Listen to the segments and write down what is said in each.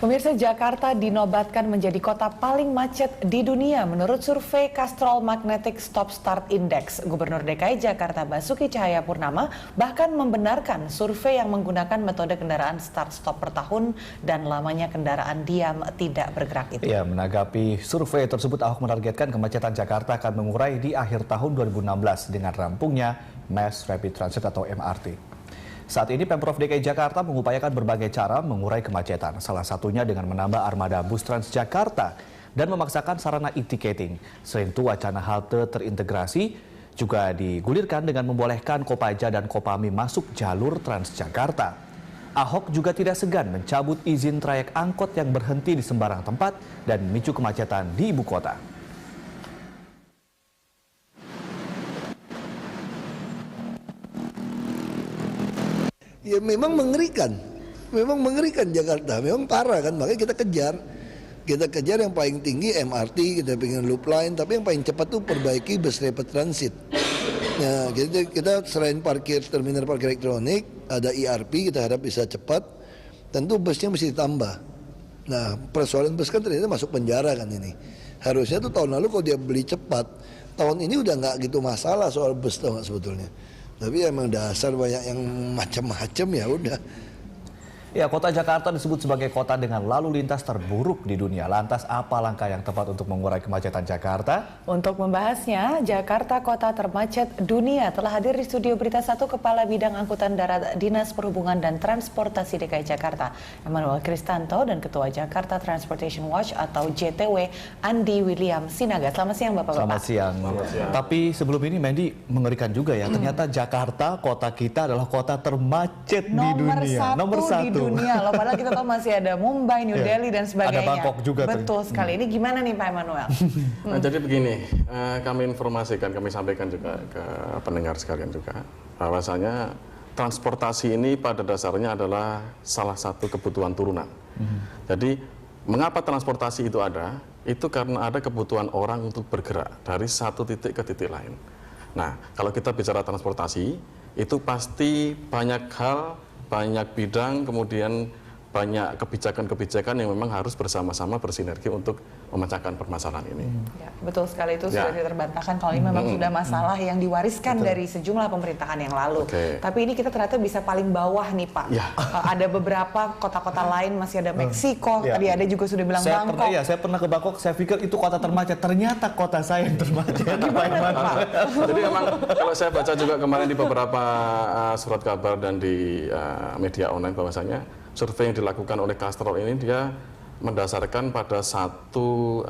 Pemirsa, Jakarta dinobatkan menjadi kota paling macet di dunia menurut survei Castrol Magnetic Stop Start Index. Gubernur DKI Jakarta Basuki Cahayapurnama bahkan membenarkan survei yang menggunakan metode kendaraan start-stop per tahun dan lamanya kendaraan diam tidak bergerak itu. Ya, menanggapi survei tersebut, Ahok menargetkan kemacetan Jakarta akan mengurai di akhir tahun 2016 dengan rampungnya Mass Rapid Transit atau MRT. Saat ini Pemprov DKI Jakarta mengupayakan berbagai cara mengurai kemacetan, salah satunya dengan menambah armada bus Transjakarta dan memaksakan sarana e-ticketing. Selain itu, wacana halte terintegrasi juga digulirkan dengan membolehkan Kopaja dan Kopami masuk jalur Transjakarta. Ahok juga tidak segan mencabut izin trayek angkot yang berhenti di sembarang tempat dan memicu kemacetan di ibu kota. Ya memang mengerikan Jakarta, memang parah kan, makanya kita kejar yang paling tinggi MRT, kita pengen loop line, tapi yang paling cepat tuh perbaiki bus rapid transit. Nah, kita selain terminal parkir elektronik, ada ERP, kita harap bisa cepat, tentu busnya mesti ditambah. Nah, persoalan bus kan ternyata masuk penjara kan ini. Harusnya tuh tahun lalu kalau dia beli cepat, tahun ini udah nggak gitu masalah soal bus tau nggak sebetulnya. Tapi emang dasar banyak yang macam-macam ya udah. Ya, kota Jakarta disebut sebagai kota dengan lalu lintas terburuk di dunia. Lantas apa langkah yang tepat untuk mengurai kemacetan Jakarta? Untuk membahasnya, Jakarta Kota Termacet Dunia telah hadir di studio Berita 1 Kepala Bidang Angkutan Darat Dinas Perhubungan dan Transportasi DKI Jakarta, Emmanuel Kristanto, dan Ketua Jakarta Transportation Watch atau JTW, Andi William Sinaga. Selamat siang Bapak-Bapak. Selamat siang. Tapi sebelum ini Mandy, mengerikan juga ya. Ternyata Jakarta, kota kita adalah kota termacet di dunia. Nomor satu di dunia loh, padahal kita tahu masih ada Mumbai, New Delhi dan sebagainya. Ada Bangkok juga. Betul sekali. Ini gimana nih Pak Emmanuel? Nah, jadi begini, kami informasikan, kami sampaikan juga ke pendengar sekalian juga, bahwasanya transportasi ini pada dasarnya adalah salah satu kebutuhan turunan. Jadi mengapa transportasi itu ada? Itu karena ada kebutuhan orang untuk bergerak dari satu titik ke titik lain. Nah, kalau kita bicara transportasi, itu pasti banyak hal, banyak bidang, kemudian banyak kebijakan-kebijakan yang memang harus bersama-sama bersinergi untuk memecahkan permasalahan ini. Ya, betul sekali, itu sudah terbantahkan kalau ini memang sudah masalah yang diwariskan dari sejumlah pemerintahan yang lalu. Tapi ini kita ternyata bisa paling bawah nih Pak. Ada beberapa kota-kota lain, masih ada Meksiko, tadi ada juga sudah bilang Bangkok. Saya pernah ke Bangkok, saya pikir itu kota termacet, ternyata kota saya yang termacet. Gimana Pak? Jadi memang kalau saya baca juga kemarin di beberapa surat kabar dan di media online bahwasanya survei yang dilakukan oleh Castrol ini dia mendasarkan pada satu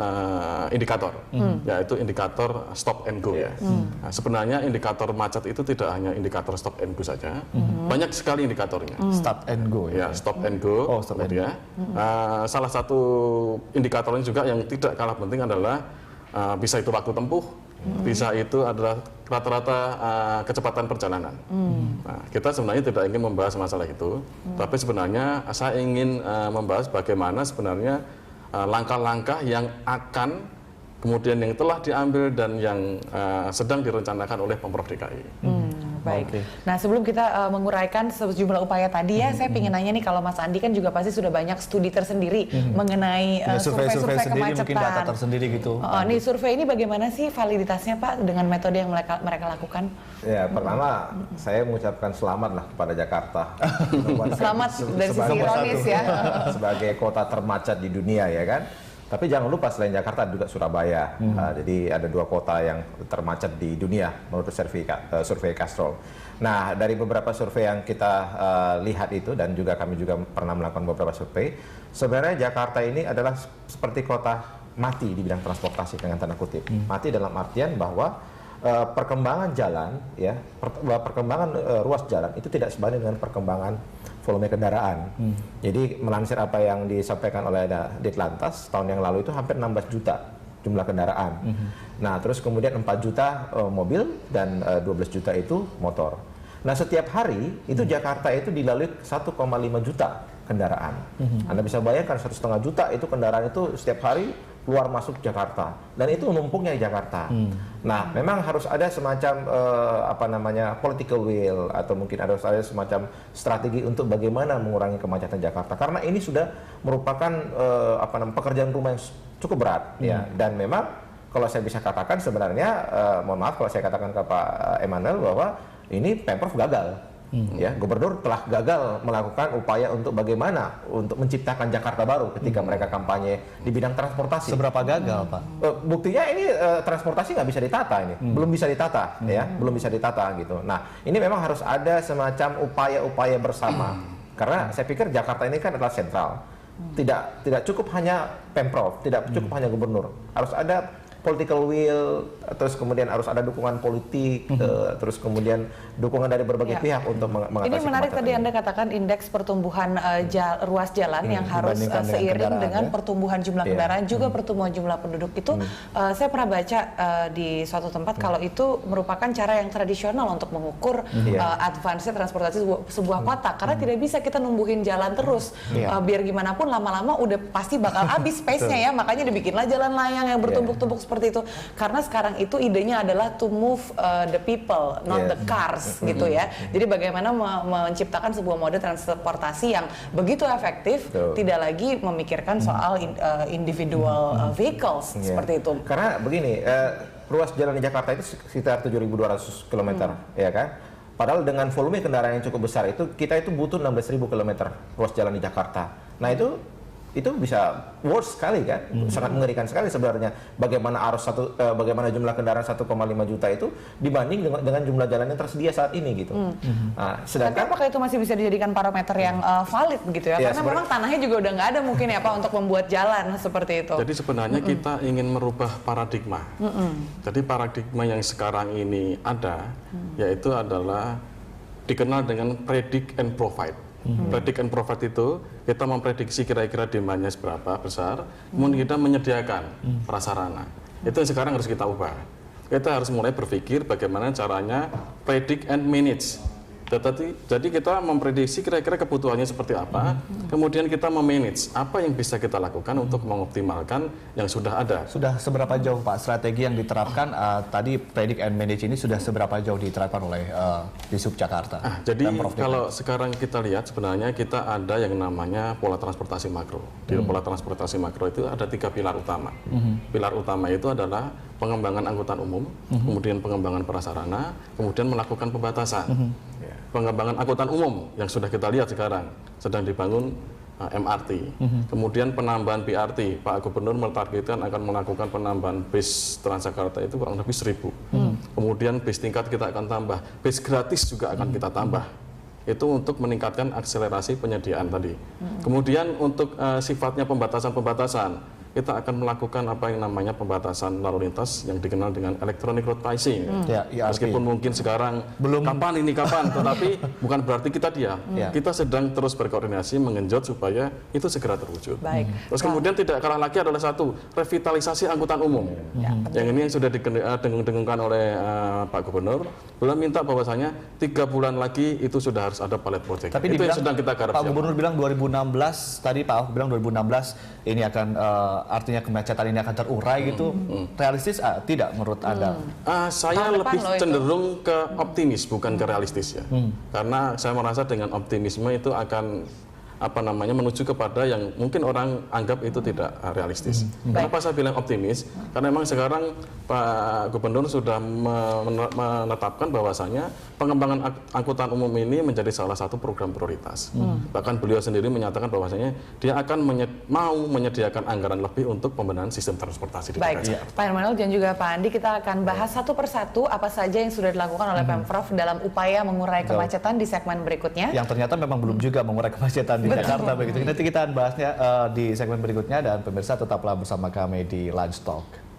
indikator, yaitu indikator stop and go. Nah, sebenarnya indikator macet itu tidak hanya indikator stop and go saja, banyak sekali indikatornya. Stop and go ya, stop and go. Salah satu indikatornya juga yang tidak kalah penting adalah bisa itu waktu tempuh, bisa itu adalah rata-rata kecepatan perjalanan. Nah, kita sebenarnya tidak ingin membahas masalah itu, tapi sebenarnya saya ingin membahas bagaimana sebenarnya langkah-langkah yang akan kemudian yang telah diambil dan yang sedang direncanakan oleh Pemprov DKI. Baik. Nah, sebelum kita menguraikan sejumlah upaya tadi ya, saya ingin nanya nih, kalau Mas Andi kan juga pasti sudah banyak studi tersendiri mengenai survei-survei kemacetan. Mungkin data tersendiri gitu. Nih, survei ini bagaimana sih validitasnya Pak dengan metode yang mereka lakukan? Ya, pertama saya mengucapkan selamat lah kepada Jakarta. Selamat dari sisi ironis ya. Sebagai kota termacet di dunia ya kan. Tapi jangan lupa selain Jakarta juga Surabaya. Jadi ada 2 kota yang termacet di dunia menurut survei Castrol. Nah, dari beberapa survei yang kita lihat itu, dan juga kami juga pernah melakukan beberapa survei, sebenarnya Jakarta ini adalah seperti kota mati di bidang transportasi dengan tanda kutip. Mati dalam artian bahwa perkembangan jalan, ya, perkembangan ruas jalan itu tidak sebanding dengan perkembangan volume kendaraan. Jadi melansir apa yang disampaikan oleh Ditlantas, tahun yang lalu itu hampir 16 juta jumlah kendaraan. Nah, terus kemudian 4 juta mobil dan 12 juta itu motor. Nah, setiap hari itu Jakarta itu dilalui 1,5 juta kendaraan. Anda bisa bayangkan 1,5 juta itu kendaraan itu setiap hari keluar masuk Jakarta, dan itu numpuknya di Jakarta. Nah, memang harus ada semacam political will, atau mungkin harus ada semacam strategi untuk bagaimana mengurangi kemacetan Jakarta, karena ini sudah merupakan pekerjaan rumah yang cukup berat, ya. Dan memang kalau saya bisa katakan sebenarnya, mohon maaf kalau saya katakan ke Pak Emmanuel bahwa ini Pemprov gagal. Ya, gubernur telah gagal melakukan upaya untuk bagaimana untuk menciptakan Jakarta baru ketika mereka kampanye di bidang transportasi. Seberapa gagal, Pak? Buktinya ini transportasi nggak bisa ditata ini, belum bisa ditata, ya, belum bisa ditata gitu. Nah, ini memang harus ada semacam upaya-upaya bersama, karena saya pikir Jakarta ini kan adalah sentral, tidak cukup hanya Pemprov, tidak cukup hanya gubernur, harus ada political will, terus kemudian harus ada dukungan politik, terus kemudian dukungan dari berbagai pihak untuk mengatasi. Ini menarik tadi Anda katakan indeks pertumbuhan ruas jalan yang harus seiring dengan pertumbuhan jumlah kendaraan, juga pertumbuhan jumlah penduduk itu. Saya pernah baca di suatu tempat kalau itu merupakan cara yang tradisional untuk mengukur advance transportasi sebuah kota, karena tidak bisa kita numbuhin jalan terus. Biar gimana pun lama-lama udah pasti bakal habis space-nya, ya, makanya dibikinlah jalan layang yang bertumpuk-tumpuk seperti itu, karena sekarang itu idenya adalah to move the people, not the cars, gitu ya. Jadi bagaimana menciptakan sebuah mode transportasi yang begitu efektif, tidak lagi memikirkan soal individual vehicles seperti itu. Karena begini, ruas jalan di Jakarta itu sekitar 7.200 km, ya kan? Padahal dengan volume kendaraan yang cukup besar itu, kita itu butuh 16.000 km ruas jalan di Jakarta. Nah, itu bisa worse sekali kan, sangat mengerikan sekali sebenarnya. Bagaimana jumlah kendaraan 1,5 juta itu dibanding dengan jumlah jalan yang tersedia saat ini gitu. Nah, tapi apakah itu masih bisa dijadikan parameter yang valid begitu ya? Karena memang tanahnya juga udah nggak ada mungkin ya Pak untuk membuat jalan seperti itu. Jadi sebenarnya kita ingin merubah paradigma. Jadi paradigma yang sekarang ini ada, yaitu adalah dikenal dengan predict and provide. Predict and provide itu kita memprediksi kira-kira demandnya seberapa besar, kemudian kita menyediakan prasarana. Itu yang sekarang harus kita ubah. Kita harus mulai berpikir bagaimana caranya predict and manage. Jadi kita memprediksi kira-kira kebutuhannya seperti apa, kemudian kita memanage apa yang bisa kita lakukan untuk mengoptimalkan yang sudah ada. Sudah seberapa jauh Pak strategi yang diterapkan, tadi predict and manage ini sudah seberapa jauh diterapkan oleh Disub Jakarta? Jadi kalau sekarang kita lihat sebenarnya kita ada yang namanya pola transportasi makro. Di pola transportasi makro itu ada 3 pilar utama. Pilar utama itu adalah pengembangan angkutan umum, kemudian pengembangan prasarana, kemudian melakukan pembatasan. Pengembangan angkutan umum yang sudah kita lihat sekarang sedang dibangun MRT, kemudian penambahan BRT. Pak Gubernur menargetkan akan melakukan penambahan bis Transjakarta itu kurang lebih 1.000. Kemudian bis tingkat kita akan tambah, bis gratis juga akan kita tambah. Itu untuk meningkatkan akselerasi penyediaan tadi. Kemudian untuk sifatnya pembatasan-pembatasan, kita akan melakukan apa yang namanya pembatasan lalu lintas yang dikenal dengan electronic road pricing. Meskipun mungkin sekarang belum kapan, tetapi bukan berarti kita diam. Kita sedang terus berkoordinasi mengenjot supaya itu segera terwujud. Terus kemudian tidak kalah lagi adalah satu, revitalisasi angkutan umum. Yang ini yang sudah didengung-dengungkan oleh Pak Gubernur. Beliau minta bahwasanya 3 bulan lagi itu sudah harus ada pilot project. Tapi itu yang sedang kita garap. Pak Gubernur bilang 2016, tadi Pak Ahok bilang 2016 ini akan artinya kemacetan ini akan terurai gitu. Realistis tidak menurut Anda? Saya lebih cenderung ke optimis bukan ke realistis ya. Karena saya merasa dengan optimisme itu akan menuju kepada yang mungkin orang anggap itu tidak realistis. Kenapa saya bilang optimis? Karena memang sekarang Pak Gubernur sudah menetapkan bahwasanya pengembangan angkutan umum ini menjadi salah satu program prioritas. Bahkan beliau sendiri menyatakan bahwasanya dia akan mau menyediakan anggaran lebih untuk pembenahan sistem transportasi di Jakarta. Pak Emmanuel dan juga Pak Andi, kita akan bahas satu persatu apa saja yang sudah dilakukan oleh Pemprov dalam upaya mengurai kemacetan di segmen berikutnya. Yang ternyata memang belum juga mengurai kemacetan di Jakarta begitu. Nanti kita bahasnya di segmen berikutnya, dan pemirsa tetaplah bersama kami di Lunch Talk.